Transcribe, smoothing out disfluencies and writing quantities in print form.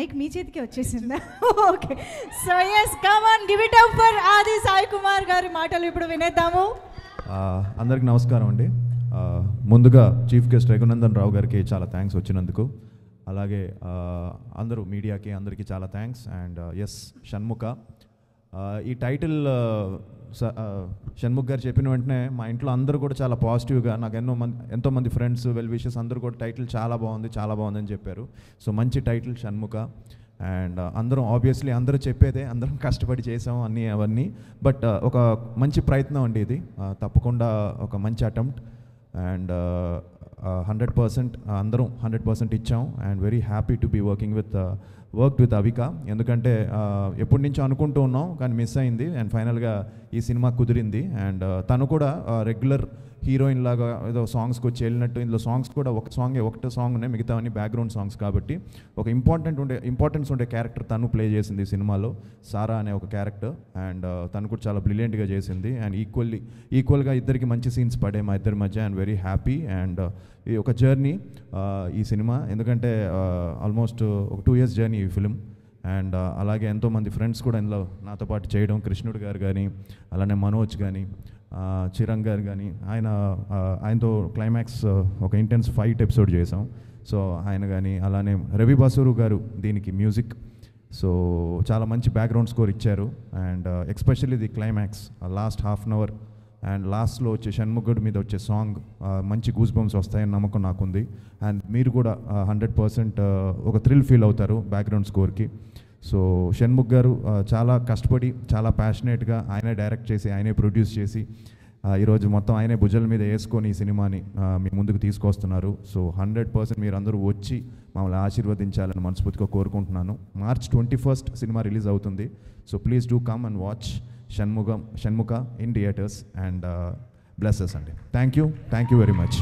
Mic మీ చేతికి వచ్చేసిందా? Okay, so yes, come on, give it up for ఆది సాయి కుమార్ గారి మాటలు ఇప్పుడు వినేద్దాము. అందరికి నమస్కారం అండి. ముందుగా చీఫ్ గెస్ట్ రఘునందన్ రావు గారికి చాలా థ్యాంక్స్ వచ్చినందుకు. అలాగే అందరూ మీడియాకి అందరికీ చాలా థ్యాంక్స్. అండ్ ఎస్, షణ్ముఖ ఈ టైటిల్ షణ్ముఖ్ గారు చెప్పిన వెంటనే మా ఇంట్లో అందరూ కూడా చాలా పాజిటివ్గా, నాకు ఎంతోమంది ఫ్రెండ్స్ వెల్ విషెస్ అందరూ కూడా టైటిల్ చాలా బాగుంది అని చెప్పారు. సో మంచి టైటిల్ షణ్ముఖ. అండ్ అందరం ఆబ్వియస్లీ అందరూ చెప్పేదే, అందరం కష్టపడి చేసాం అవన్నీ. బట్ ఒక మంచి ప్రయత్నం అండి ఇది, తప్పకుండా ఒక మంచి అటెంప్ట్. అండ్ 100% అందరం 100% ఇచ్చాం. And very happy to be work with Avika. ఎందుకంటే ఎప్పటి నుంచో అనుకుంటూ ఉన్నాం కానీ మిస్ అయింది. అండ్ ఫైనల్గా ఈ సినిమా కుదిరింది. అండ్ తను కూడా రెగ్యులర్ హీరోయిన్ లాగా ఏదో సాంగ్స్కి వచ్చి వెళ్ళినట్టు, ఇందులో సాంగ్స్ కూడా ఒకటే సాంగ్ ఉన్నాయి, మిగతావన్నీ బ్యాక్గ్రౌండ్ సాంగ్స్ కాబట్టి ఒక ఇంపార్టెన్స్ ఉండే క్యారెక్టర్ తను ప్లే చేసింది ఈ సినిమాలో, సారా అనే ఒక క్యారెక్టర్. అండ్ తను కూడా చాలా బ్రిలియంట్గా చేసింది. అండ్ ఈక్వల్గా ఇద్దరికి మంచి సీన్స్ పడే మా ఇద్దరి మధ్య. And very happy. అండ్ ఈ ఒక జర్నీ ఈ సినిమా, ఎందుకంటే ఆల్మోస్ట్ ఒక 2 years జర్నీ ఈ ఫిలిం. అండ్ అలాగే ఎంతోమంది ఫ్రెండ్స్ కూడా ఇందులో నాతో పాటు చేయడం, కృష్ణుడు గారు కానీ, అలానే మనోజ్ కానీ, చిరంగ్ గారు కానీ, ఆయనతో క్లైమాక్స్ ఒక ఇంటెన్స్ ఫైట్ ఎపిసోడ్ చేసాం. సో ఆయన కానీ, అలానే రవి బసూరు గారు దీనికి మ్యూజిక్. సో చాలా మంచి బ్యాక్గ్రౌండ్ స్కోర్ ఇచ్చారు. And especially the climax last ½ an hour and లాస్ట్లో వచ్చే షణ్ముఖుడి మీద వచ్చే సాంగ్ మంచి గూస్ బంప్స్ వస్తాయని నమ్మకం నాకుంది. అండ్ మీరు కూడా 100% ఒక థ్రిల్ ఫీల్ అవుతారు బ్యాక్గ్రౌండ్ స్కోర్కి. సో షణ్ముఖ్ గారు చాలా కష్టపడి, చాలా ప్యాషనేట్గా ఆయనే డైరెక్ట్ చేసి, ఆయనే ప్రొడ్యూస్ చేసి, ఈరోజు మొత్తం ఆయనే భుజాల మీద వేసుకొని ఈ సినిమాని మీ ముందుకు తీసుకొస్తున్నారు. సో 100% మీరు అందరూ వచ్చి మమ్మల్ని ఆశీర్వదించాలని మనస్ఫూర్తిగా కోరుకుంటున్నాను. March 21st సినిమా రిలీజ్ అవుతుంది. So please do come and watch Shanmukha in theatres. And bless us అండి. Thank you very much.